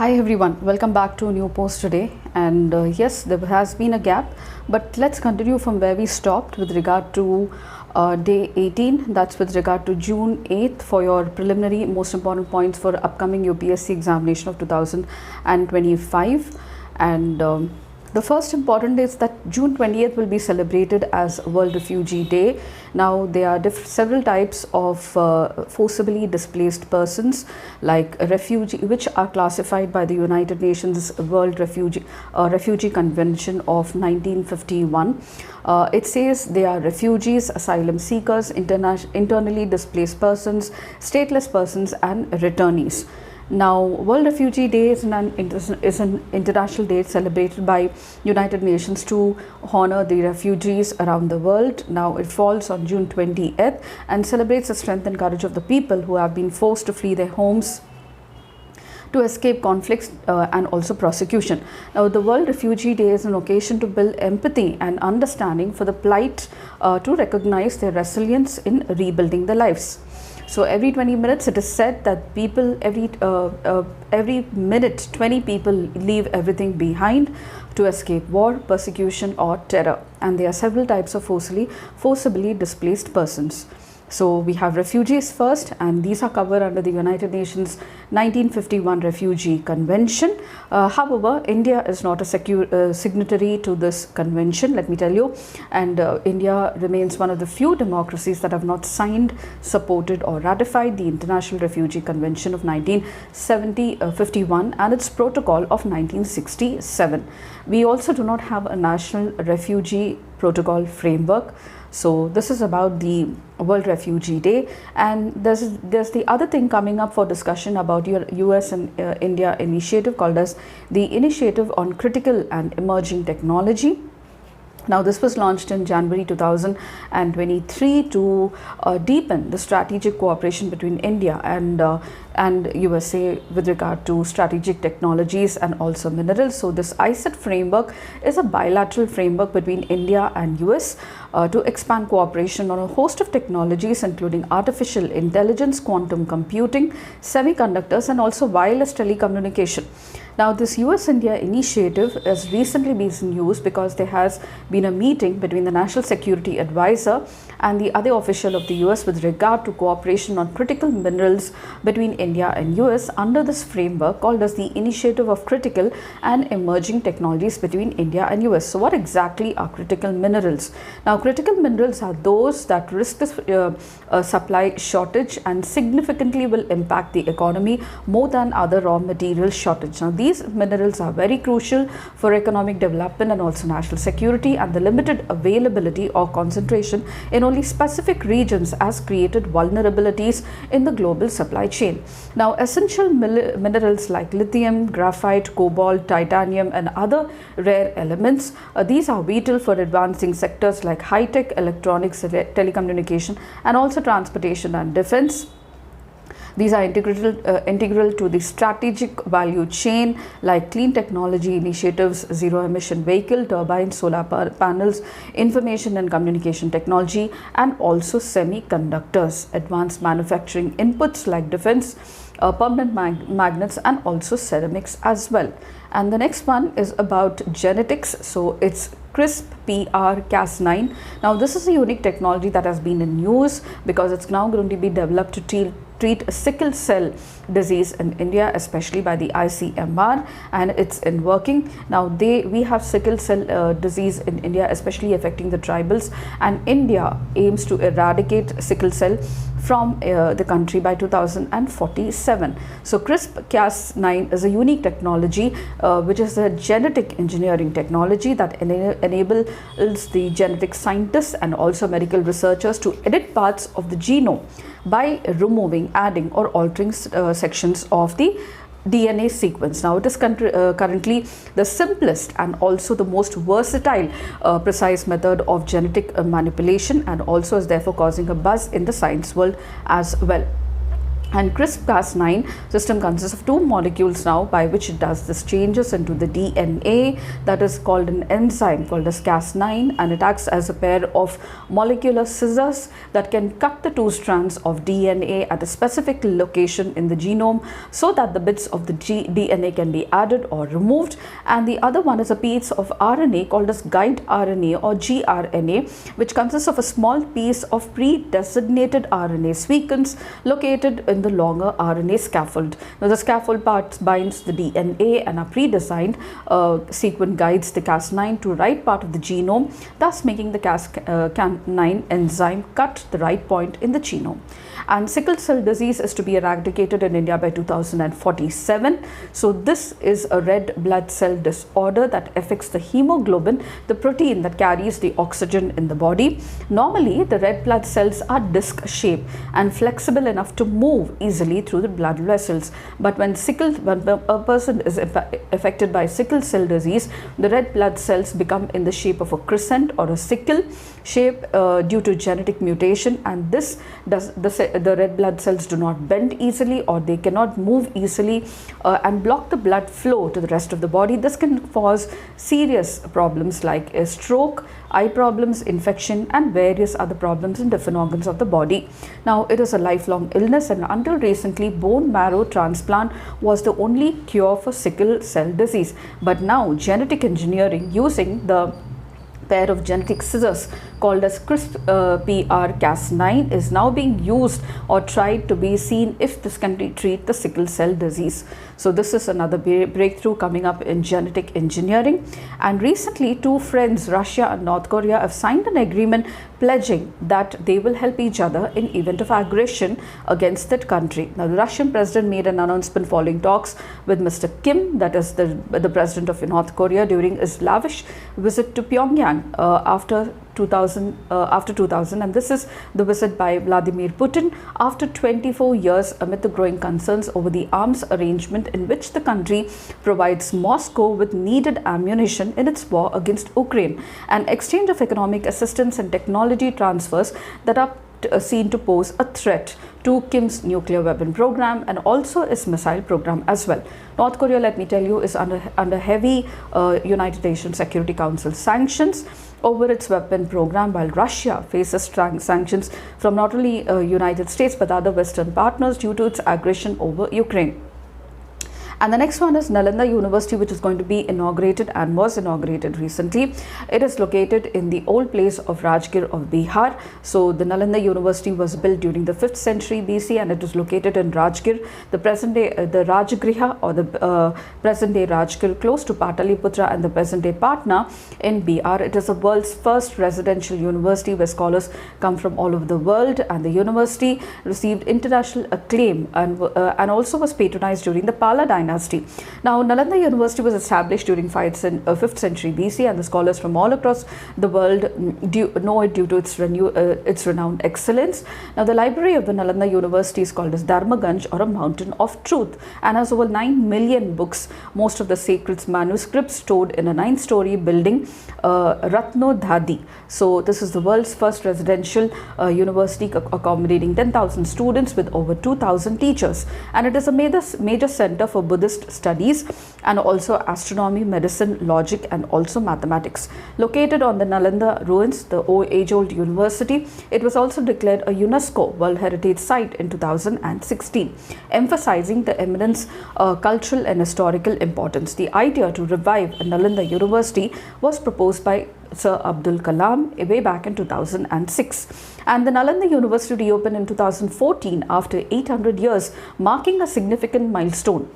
Hi everyone, welcome back to a new post today. And yes, there has been a gap, but let's continue from where we stopped with regard to day 18. That's with regard to June 8th for your preliminary most important points for upcoming UPSC examination of 2025. And the first important is that June 20th will be celebrated as World Refugee Day. Now, there are several types of forcibly displaced persons like refugee, which are classified by the United Nations World Refugee Convention of 1951. It says they are refugees, asylum seekers, internally displaced persons, stateless persons, and returnees. Now, World Refugee Day is an international day celebrated by United Nations to honor the refugees around the world. Now, it falls on June 20th and celebrates the strength and courage of the people who have been forced to flee their homes to escape conflicts and also prosecution. Now, the World Refugee Day is an occasion to build empathy and understanding for the plight to recognize their resilience in rebuilding their lives. So every 20 minutes, it is said that people, every minute, 20 people leave everything behind to escape war, persecution, or terror. And there are several types of forcibly displaced persons. So we have refugees first, and these are covered under the United Nations 1951 Refugee Convention. However, India is not a signatory to this convention, let me tell you, and India remains one of the few democracies that have not signed, supported, or ratified the International Refugee Convention of 1951 and its protocol of 1967. We also do not have a national refugee protocol framework. So this is about the World Refugee Day, and there's the other thing coming up for discussion about your US and India initiative called as the Initiative on Critical and Emerging Technology. Now, this was launched in January 2023 to deepen the strategic cooperation between India and USA with regard to strategic technologies and also minerals. So this ICET framework is a bilateral framework between India and US to expand cooperation on a host of technologies including artificial intelligence, quantum computing, semiconductors, and also wireless telecommunication. Now, this US-India initiative has recently been in use because there has been a meeting between the National Security Advisor and the other official of the US with regard to cooperation on critical minerals between India and US under this framework called as the Initiative of Critical and Emerging Technologies between India and US. So what exactly are critical minerals? Now, critical minerals are those that risk the supply shortage and significantly will impact the economy more than other raw material shortage. Now, these minerals are very crucial for economic development and also national security, and the limited availability or concentration in only specific regions has created vulnerabilities in the global supply chain. Now, essential minerals like lithium, graphite, cobalt, titanium, and other rare elements, these are vital for advancing sectors like high-tech, electronics, telecommunication, and also transportation and defense. These are integral to the strategic value chain like clean technology initiatives, zero emission vehicle, turbines, solar panels, information and communication technology, and also semiconductors, advanced manufacturing inputs like defense, permanent magnets, and also ceramics as well. And the next one is about genetics. So it's CRISPR-Cas9. Now, this is a unique technology that has been in use because it's now going to be developed to treat sickle cell disease in India, especially by the ICMR, and it's in working. Now, we have sickle cell disease in India, especially affecting the tribals, and India aims to eradicate sickle cell from the country by 2047. So CRISPR-Cas9 is a unique technology which is a genetic engineering technology that enables the genetic scientists and also medical researchers to edit parts of the genome by removing, adding, or altering sections of the DNA sequence. Now, it is currently the simplest and also the most versatile precise method of genetic manipulation, and also is therefore causing a buzz in the science world as well. And CRISPR-Cas9 system consists of two molecules now by which it does this changes into the DNA, that is called an enzyme called as Cas9, and it acts as a pair of molecular scissors that can cut the two strands of DNA at a specific location in the genome so that the bits of the DNA can be added or removed. And the other one is a piece of RNA called as guide RNA or gRNA, which consists of a small piece of pre-designated RNA sequence located in the longer RNA scaffold. Now the scaffold part binds the DNA and a pre-designed sequence guides the Cas9 to right part of the genome, thus making the Cas9 enzyme cut the right point in the genome. And sickle cell disease is to be eradicated in India by 2047. So this is a red blood cell disorder that affects the hemoglobin, the protein that carries the oxygen in the body. Normally, the red blood cells are disc shaped and flexible enough to move easily through the blood vessels. But when a person is affected by sickle cell disease, the red blood cells become in the shape of a crescent or a sickle shape due to genetic mutation, and this does the red blood cells do not bend easily or they cannot move easily and block the blood flow to the rest of the body. This can cause serious problems like a stroke, eye problems, infection, and various other problems in different organs of the body. Now, it is a lifelong illness, and until recently, bone marrow transplant was the only cure for sickle cell disease. But now, genetic engineering using the pair of genetic scissors called as CRISPR-Cas9 is now being used or tried to be seen if this can treat the sickle cell disease. So this is another breakthrough coming up in genetic engineering. And recently, two friends, Russia and North Korea, have signed an agreement pledging that they will help each other in event of aggression against that country. Now, the Russian president made an announcement following talks with Mr. Kim, that is the president of North Korea, during his lavish visit to Pyongyang after 2000, and this is the visit by Vladimir Putin after 24 years amid the growing concerns over the arms arrangement in which the country provides Moscow with needed ammunition in its war against Ukraine, an exchange of economic assistance and technology transfers that are seen to pose a threat to Kim's nuclear weapon program and also his missile program as well. North Korea, let me tell you, is under heavy United Nations Security Council sanctions over its weapon program, while Russia faces sanctions from not only United States but other Western partners due to its aggression over Ukraine. And the next one is Nalanda University, which is going to be inaugurated and was inaugurated recently. It is located in the old place of Rajgir of Bihar. So the Nalanda University was built during the 5th century BC and it is located in Rajgir, the present day the Rajgriha or the present day Rajgir, close to Pataliputra and the present day Patna in Bihar. It is the world's first residential university where scholars come from all over the world, and the university received international acclaim and also was patronized during the Pala dynasty. Now, Nalanda University was established during 5th century BC, and the scholars from all across the world know it due to its renowned excellence. Now, the library of the Nalanda University is called as Dharmaganj, or a mountain of truth, and has over 9 million books, most of the sacred manuscripts stored in a 9-story building, Ratnodhadi. So, this is the world's first residential university accommodating 10,000 students with over 2,000 teachers, and it is a major center for Buddhist studies and also astronomy, medicine, logic, and also mathematics. Located on the Nalanda ruins, the age-old university, it was also declared a UNESCO World Heritage Site in 2016, emphasizing the eminence, cultural and historical importance. The idea to revive a Nalanda University was proposed by Sir Abdul Kalam way back in 2006. And the Nalanda University reopened in 2014 after 800 years, marking a significant milestone.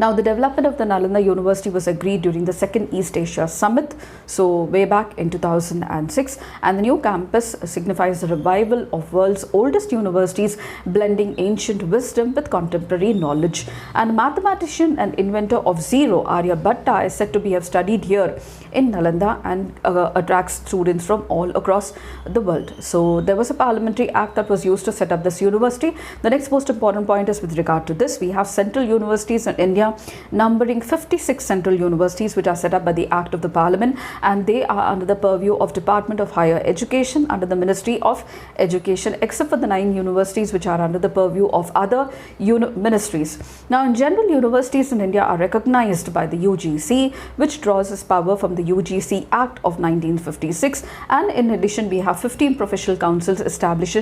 Now, the development of the Nalanda University was agreed during the Second East Asia Summit, so way back in 2006, and the new campus signifies the revival of world's oldest universities, blending ancient wisdom with contemporary knowledge. And mathematician and inventor of zero, Aryabhatta, is said to have studied here in Nalanda and attracts students from all across the world. So, there was a parliamentary act that was used to set up this university. The next most important point is with regard to this, we have central universities in India India, numbering 56 central universities which are set up by the Act of the Parliament, and they are under the purview of Department of Higher Education under the Ministry of Education, except for the 9 universities which are under the purview of other ministries. Now, in general, universities in India are recognized by the UGC, which draws its power from the UGC Act of 1956, and in addition we have 15 professional councils established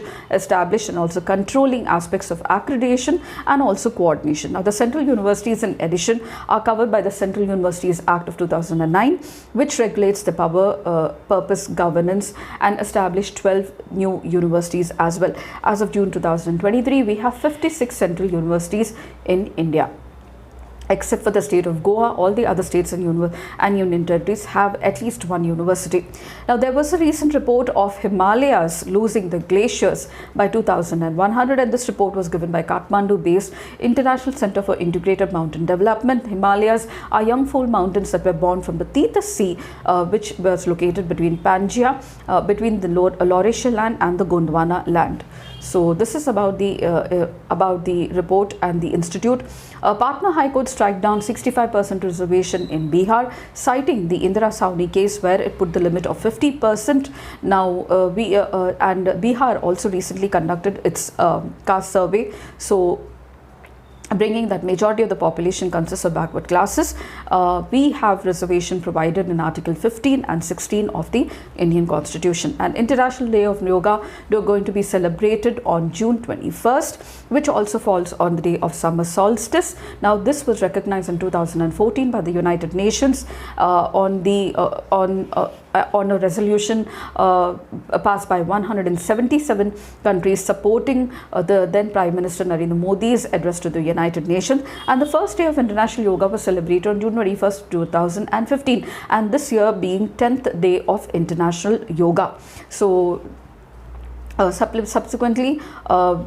and also controlling aspects of accreditation and also coordination. Now, the central universities in addition are covered by the Central Universities Act of 2009, which regulates the power, purpose, governance, and established 12 new universities as well. As of June 2023, we have 56 central universities in India. Except for the state of Goa, all the other states and union territories have at least one university. Now, there was a recent report of Himalayas losing the glaciers by 2100, and this report was given by Kathmandu-based International Center for Integrated Mountain Development. Himalayas are young fold mountains that were born from the Tethys Sea, which was located between Pangaea, between the Laurentian land and the Gondwana land. So this is about the report and the institute. Patna High Court strike down 65% reservation in Bihar, citing the Indira Sawhney case where it put the limit of 50%. Now, and Bihar also recently conducted its caste survey. So, bringing that majority of the population consists of backward classes. We have reservation provided in Article 15 and 16 of the Indian Constitution. And International Day of Yoga are going to be celebrated on June 21st, which also falls on the day of summer solstice. Now, this was recognized in 2014 by the United Nations on a resolution passed by 177 countries supporting the then Prime Minister Narendra Modi's address to the United Nations. And the first day of International Yoga was celebrated on June 21st, 2015, and this year being 10th day of International Yoga. So, subsequently,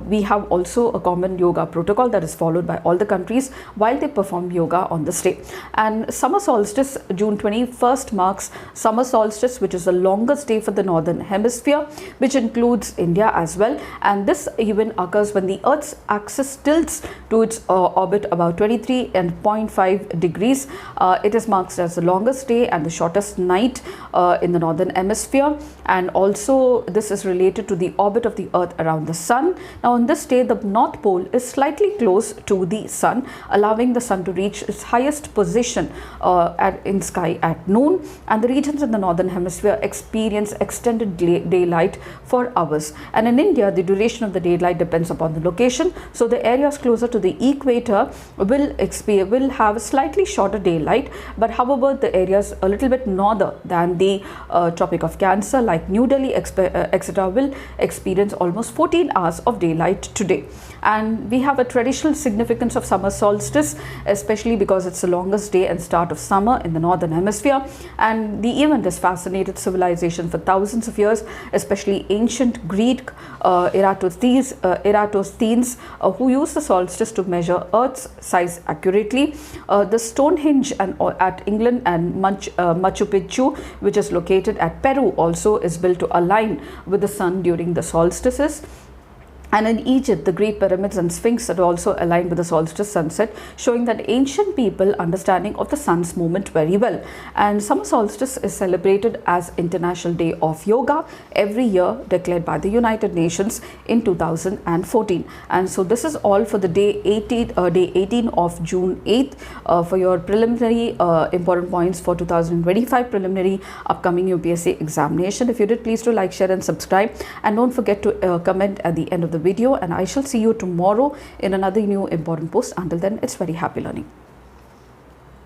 we have also a common yoga protocol that is followed by all the countries while they perform yoga on this day. And summer solstice, June 21st, marks summer solstice, which is the longest day for the northern hemisphere, which includes India as well. And this event occurs when the Earth's axis tilts to its orbit about 23.5 degrees. It is marked as the longest day and the shortest night in the northern hemisphere. And also, this is related to the orbit of the Earth around the Sun. Now, on this day, the North Pole is slightly close to the Sun, allowing the Sun to reach its highest position in sky at noon, and the regions in the Northern Hemisphere experience extended daylight for hours. And in India, the duration of the daylight depends upon the location. So, the areas closer to the equator will have a slightly shorter daylight, but however, the areas a little bit norther than the Tropic of Cancer, like New Delhi, etc., will experience almost 14 hours of daylight today. And we have a traditional significance of summer solstice, especially because it's the longest day and start of summer in the northern hemisphere. And the event has fascinated civilization for thousands of years, especially ancient Greek Eratosthenes, who used the solstice to measure Earth's size accurately. The Stonehenge at England and Machu Picchu, which is located at Peru, also is built to align with the sun during the solstices. And in Egypt, the Great Pyramids and Sphinx are also aligned with the solstice sunset, showing that ancient people understanding of the sun's movement very well. And summer solstice is celebrated as International Day of Yoga every year, declared by the United Nations in 2014. And so this is all for the day 18 of June 8th for your preliminary important points for 2025 preliminary upcoming UPSC examination. If you did, please do like, share and subscribe, and don't forget to comment at the end of the video, and I shall see you tomorrow in another new important post. Until then, it's very happy learning.